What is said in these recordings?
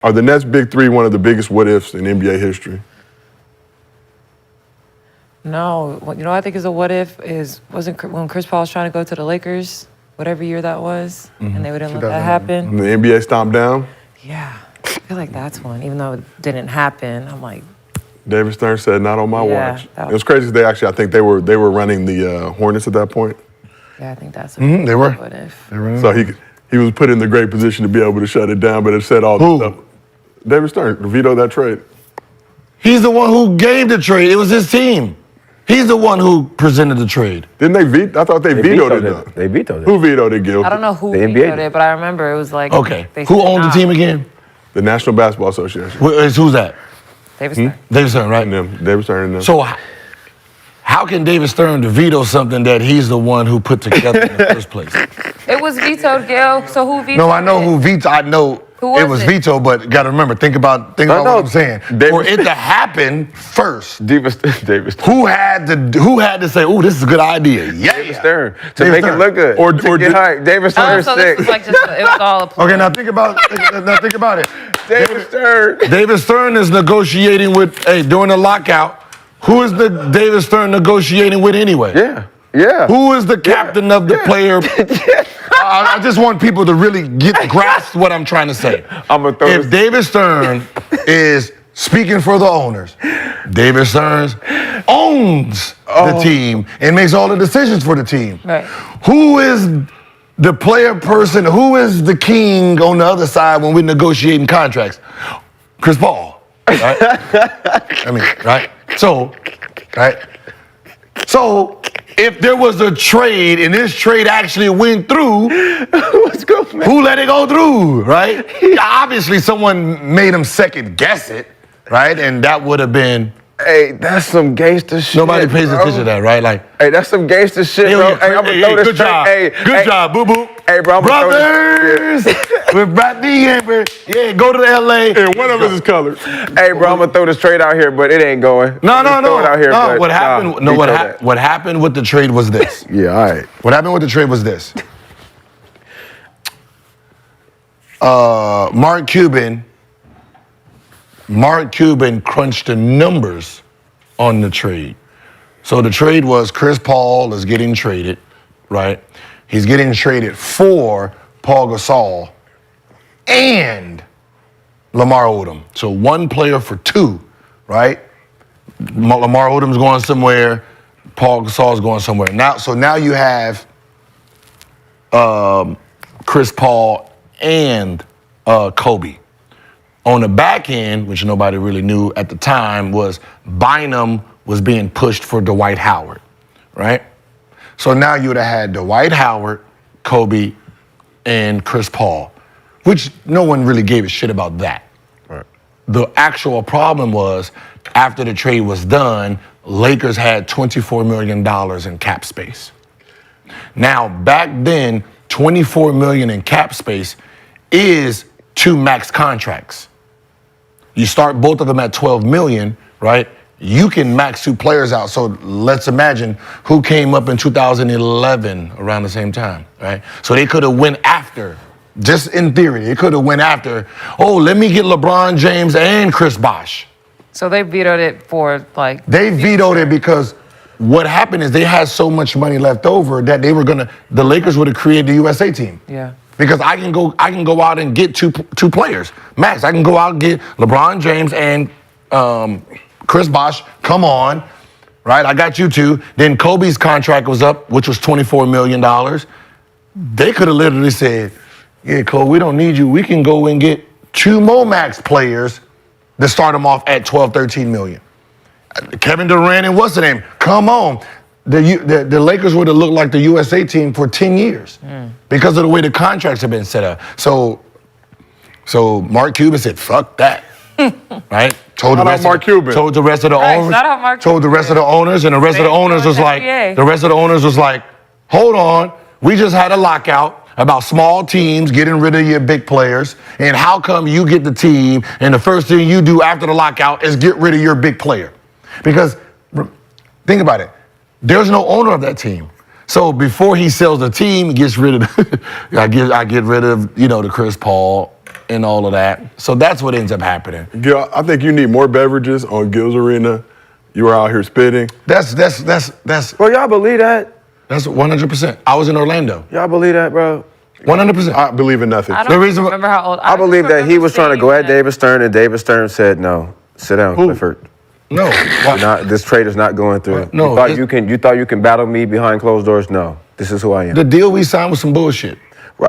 Are the Nets' big three one of the biggest what-ifs in NBA history? No. You know what I think is a what-if wasn't when Chris Paul was trying to go to the Lakers, whatever year that was, and they wouldn't let that happen? And the NBA stomped down? Yeah. I feel like that's one. Even though it didn't happen, I'm like... David Stern said, not on my watch. That It was crazy. I think they were running the Hornets at that point. Yeah, I think that's a they were. what-if. So he was put in the great position to be able to shut it down, but it said all the stuff. David Stern vetoed that trade. He's the one who gave the trade. It was his team. He's the one who presented the trade. Didn't they veto? I thought they vetoed it. They vetoed it. Who vetoed it, Gil? I don't know who The NBA vetoed it, but I remember it was like... Okay. they Who said owned the nah. team again? The National Basketball Association. Who's that? David Stern. David Stern, right? And them. David Stern and them. So how can David Stern veto something that he's the one who put together in the first place? It was vetoed, Gil. So who vetoed No, I know it? who vetoed. I know Who it was was it? vetoed, but got to remember, think about what I'm saying. For it to happen first, David Stern. who had to say, "Oh, this is a good idea"? Yeah, David Stern. To David make Stern. it look good. Or get hype. David Stern So sick. this was like just, it was all a plan. Okay, now think about it. David Stern. David Stern is negotiating with, during the lockout, who is the David Stern negotiating with anyway? Yeah. Who is the captain of the player? I just want people to really grasp what I'm trying to say. If David Stern is speaking for the owners, David Stern owns the team and makes all the decisions for the team. Right. Who is the player person? Who is the king on the other side when we're negotiating contracts? Chris Paul. Right? I mean, right? So, if there was a trade and this trade actually went through, who let it go through, right? Obviously, someone made him second guess it, right? And that would have been. Hey, that's some gangster shit. Nobody pays attention to that, right? Like, hey, that's some gangster shit, bro. Hey, I'm gonna throw this good job. Good job, boo boo. Hey, bro, I'm brothers, we're back together. Yeah, go to LA. And one of us is colored. Hey, bro, I'm gonna throw this trade out here, but it ain't going. No. Throw it out here, but What happened? What happened with the trade was this. Yeah, all right. What happened with the trade was this. Mark Cuban crunched the numbers on the trade. So the trade was Chris Paul is getting traded, right? He's getting traded for Paul Gasol and Lamar Odom. So one player for two, right? Lamar Odom's going somewhere, Paul Gasol's going somewhere. Now you have Chris Paul and Kobe. On the back end, which nobody really knew at the time, was Bynum was being pushed for Dwight Howard, right? So now you would have had Dwight Howard, Kobe, and Chris Paul, which no one really gave a shit about that. Right. The actual problem was, after the trade was done, Lakers had $24 million in cap space. Now, back then, $24 million in cap space is 2 max contracts. You start both of them at $12 million, right? You can max 2 players out. So let's imagine who came up in 2011 around the same time, right? So they could have went after, just in theory, they could have went after, let me get LeBron James and Chris Bosh. So they vetoed it for like... They vetoed it because what happened is they had so much money left over that the Lakers would have created the USA team. Yeah. Because I can go out and get two players. Max, I can go out and get LeBron James and Chris Bosh. Come on, right? I got you two. Then Kobe's contract was up, which was $24 million. They could have literally said, yeah, Kobe, we don't need you. We can go and get 2 more Max players to start them off at 12, 13 million. Kevin Durant and what's the name? Come on. The Lakers would have looked like the USA team for 10 years because of the way the contracts have been set up. So Mark Cuban said, fuck that, right? Told the rest of the owners, and the rest of the owners was like, hold on, we just had a lockout about small teams getting rid of your big players, and how come you get the team and the first thing you do after the lockout is get rid of your big player? Because think about it. There's no owner of that team. So before he sells the team, he gets rid of I get rid of, the Chris Paul and all of that. So that's what ends up happening. Gil, I think you need more beverages on Gil's Arena. You were out here spitting. That's Bro, y'all believe that? 100%. I was in Orlando. Y'all believe that, bro? 100%. I believe in nothing. I don't remember how old. I believe that he was trying to go at David. David Stern, and David Stern said, "No, sit down, Clifford. No. This trade is not going through. No, you thought you can battle me behind closed doors? No, this is who I am. The deal we signed was some bullshit.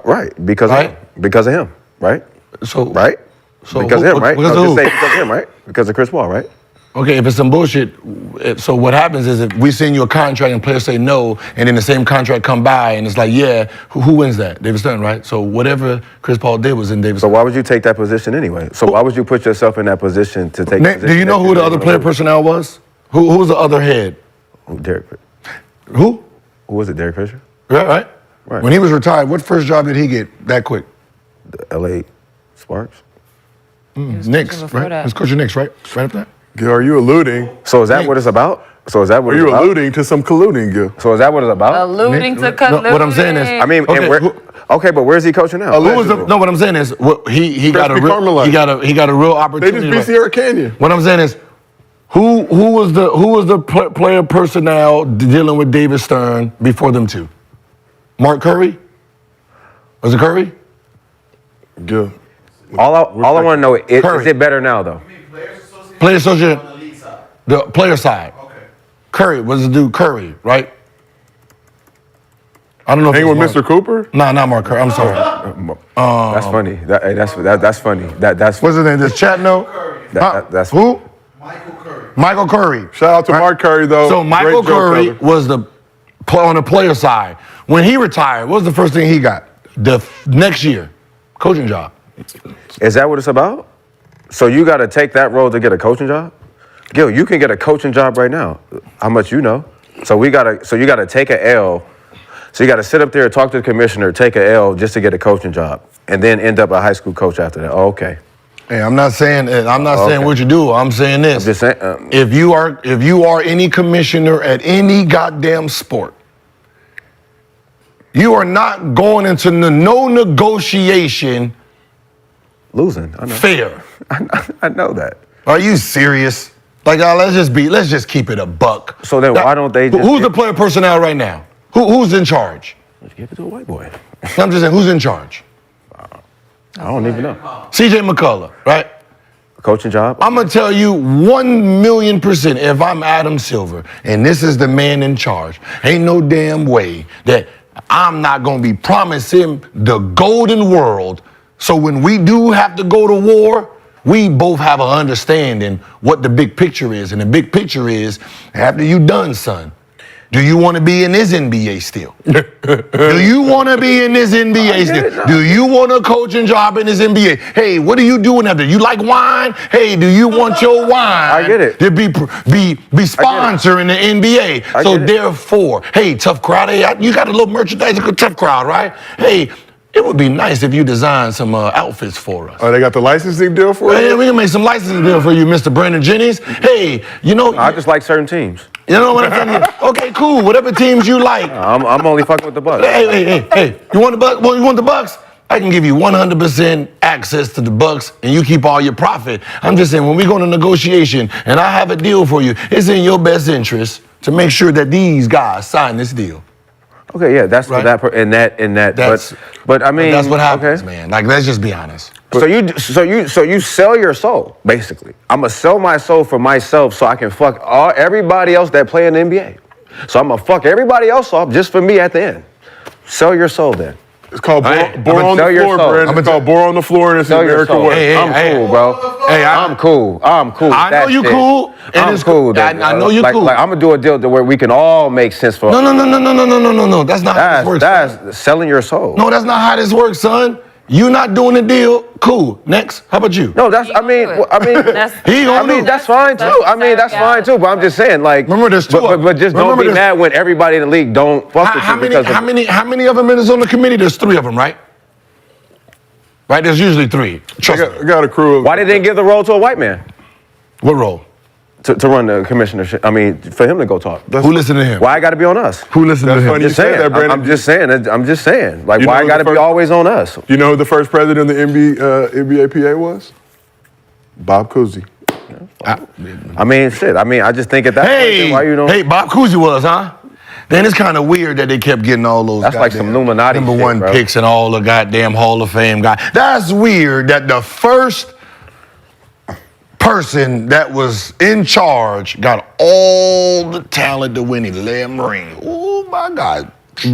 Right, because Right? of him, right? So Right? So because of him, right? Because No, of just who? say because of him, right? Because of Chris Paul, right? Okay, if it's some bullshit, so what happens is if we send you a contract and players say no, and then the same contract come by and it's like, yeah, who wins that? David Stern, right? So whatever Chris Paul did was in David So Stern. why would you take that position anyway? So why would you put yourself in that position to take? Do you know who the other player personnel was? Who was the other head? Derek. Who? Who was it? Derek Fisher? Right. Right. When he was retired, what first job did he get that quick? The L.A. Sparks. Knicks, before right? that. He was coaching Knicks, right? Right up there? Gil, are you alluding? So is that what it's about? So is that what Are it's you about? alluding to some colluding, Gil? So is that what it's about? Alluding to No, colluding. what I'm saying is- I mean, Okay, okay, but where's he coaching now? Who was the, no, what I'm saying is he got a Crispy real Carmelite. he got a real They opportunity. just beat Sierra Canyon. What I'm saying is, who was the player personnel dealing with David Stern before them two? Mark Curry? Was it Curry? Gil. all I want to know is Curry. it better now though? Player associate. The player side. Okay. Curry was the dude Curry, right? I don't know. Hang if with it's Mr. Cooper? Nah, not Mark Curry. I'm sorry. That's funny. That's funny. That's What's his name? This Chatno? that's Who? Michael Curry. Shout out to Right. Mark Curry, though. So Michael Great joke Curry teller. was on the player side. When he retired, what was the first thing he got? The next year, coaching job. Is that what it's about? So you got to take that role to get a coaching job? Gil, you can get a coaching job right now. How much you know? So you got to take a L. So you got to sit up there and talk to the commissioner, take a L just to get a coaching job, and then end up a high school coach after that. Oh, okay. Hey, I'm not saying Okay. what you do. I'm saying this. I'm just saying. If you are any commissioner at any goddamn sport, you are not going into no negotiation Losing. I know. fair. I know that. Are you serious? Like, let's just keep it a buck. So then why don't they just Who's the player personnel right now? Who's in charge? give it to a white boy? I'm just saying, who's in charge? I don't even know. CJ McCullough, right? Coaching job? I'm gonna tell you 1,000,000% if I'm Adam Silver and this is the man in charge, ain't no damn way that I'm not gonna be promising the golden world. So when we do have to go to war, we both have an understanding what the big picture is. And the big picture is, after you done, son, do you want to be in this NBA still? Do you want to be in this NBA still? Do you want a coaching job in this NBA? Hey, what are you doing after? You like wine? Hey, do you want your wine I get it. to be sponsoring the NBA? I So get it. therefore, hey, tough crowd, hey, you got a little merchandise, a tough crowd, right? Hey, it would be nice if you designed some outfits for us. Oh, they got the licensing deal for Hey, you? we can make some licensing deal for you, Mr. Brandon Jennings. Hey, you know, I just like certain teams. you know what I'm saying? Okay, cool. Whatever teams you like. I'm only fucking with the Bucks. Hey. You want the Bucks? Well, you want the Bucks? I can give you 100% access to the Bucks, and you keep all your profit. I'm just saying, when we go to negotiation, and I have a deal for you, it's in your best interest to make sure that these guys sign this deal. Okay, yeah, that's Right. that. But I mean, that's what happens, okay. man. Like, let's just be honest. So you sell your soul, basically. I'm gonna sell my soul for myself so I can fuck everybody else that play in the NBA. So I'm gonna fuck everybody else off just for me at the end. Sell your soul then. It's called Hey, Bore on the tell your Floor, soul. Brandon. It's called Bore on the Floor, and it's the Sell your American soul. way. Hey, I'm cool, bro. Hey, I'm cool. I'm cool. I know That you shit. cool, and I'm it's cool. I know you cool. Like I'm gonna do a deal to where we can all make sense for. No. That's not how this works. son. That's selling your soul. No, that's not how this works, son. You not doing the deal. Cool. Next. How about you? No, that's. I mean, He gonna do it. that's fine too. I mean, that's fine too. But I'm just saying, like, Remember, there's two. But just don't Remember, be there's- mad when everybody in the league don't fuck with How you many? because How many of them is on the committee? There's 3 of them, right? Right. There's usually 3. I Trust me. got a crew of. why they didn't give the role to a white man? What role? to run the commissionership. I mean, for him to go talk. Who listened to him? Why it got to be on us? Who listened to That's him? funny you Just said saying. that, Brandon. I'm just saying. I'm just saying. Like, You why know it got to the be first- always on us? You know who the first president of the NBA PA was? Bob Cousy. I mean, shit. I mean, I just think at that point, Hey, then why you don't? hey, Bob Cousy was, huh? Then it's kind of weird that they kept getting all those That's like some goddamn Illuminati number shit, one bro. picks and all the goddamn Hall of Fame guys. That's weird that the first person that was in charge got all the talent to win 11 rings. Oh my God. But